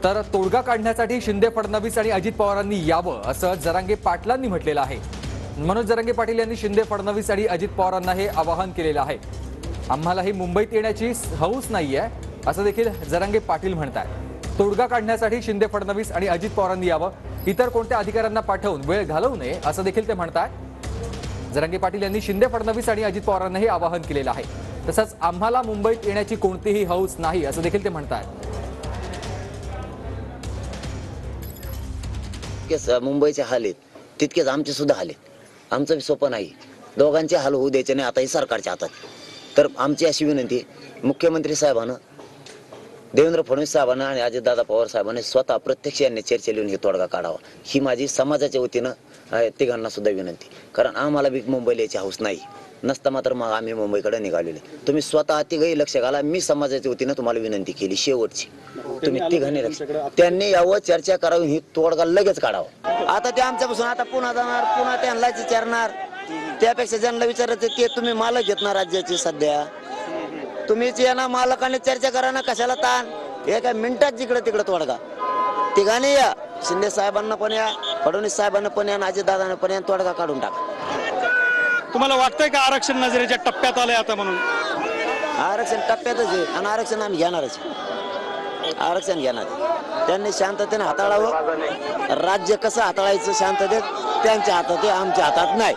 तर तोडगा काढण्यासाठी शिंदे फडणवीस आणि अजित पवारांनी यावं असं जरांगे पाटलांनी म्हटलेलं आहे। मनोज जरांगे पाटील यांनी शिंदे फडणवीस आणि अजित पवारांना हे आवाहन केलेलं आहे। आम्हालाही मुंबईत येण्याची हौस नाहीये असं देखील जरांगे पाटील म्हणतात। तोडगा काढण्यासाठी शिंदे फडणवीस आणि अजित पवारांनी यावं, इतर कोणत्या अधिकाऱ्यांना पाठवून वेळ घालवू नये असं देखील ते म्हणतात। जरांगे पाटील यांनी शिंदे फडणवीस आणि अजित पवारांना हे आवाहन केलेलं आहे। तसंच आम्हाला मुंबईत येण्याची कोणतीही हौस नाही असं देखील ते म्हणतात। मुंबईचे हाल आहेत तितकेच आमचे सुद्धा हाल आहेत। आमचं स्वप्न नाही, दोघांचे हाल होऊ द्यायचे नाही। आता ही सरकारच्या हातात। तर आमची अशी विनंती, मुख्यमंत्री साहेबांना, देवेंद्र फडणवीस साहेबांना आणि अजितदादा पवार साहेबांनी स्वतः प्रत्यक्ष यांनी चर्चेला येऊन हे तोडगा काढावा, ही माझी समाजाच्या वतीनं तिघांना सुद्धा विनंती। कारण आम्हाला बी मुंबईला यायची हौस नाही, नसता मात्र मग आम्ही मुंबईकडे निघालेले। तुम्ही स्वतः तिघही लक्ष घाला, मी समाजाच्या वतीनं तुम्हाला विनंती केली शेवटची, तुम्ही तिघांनी लक्ष, त्यांनी यावं, चर्चा करावी, ही तोडगा लगेच काढावा। आता ते आमच्यापासून आता पुन्हा जाणार, पुन्हा त्यांना विचारणार, त्यापेक्षा ज्यांना विचारायचं ते तुम्ही मालक घेत ना राज्याची सध्या, तुम्हीच या ना, मालकाने चर्चा करा ना, कशाला ताण, एका मिनिटात जिकडे तिकडे तोडगा। तिघांनी या, शिंदे साहेबांना पण या, फडणवीस साहेबांना पण या, अजितदादांना पण या, तोडगा काढून टाका। तुम्हाला वाटतंय का आरक्षण नजरेच्या टप्प्यात आलंय आता म्हणून? आरक्षण टप्प्यातच आहे आणि आरक्षण आम्ही घेणारच, आरक्षण घेणार। त्यांनी शांततेने हाताळावं, राज्य कसं हाताळायचं शांततेत त्यांच्या हातात आहे, आमच्या हातात नाही।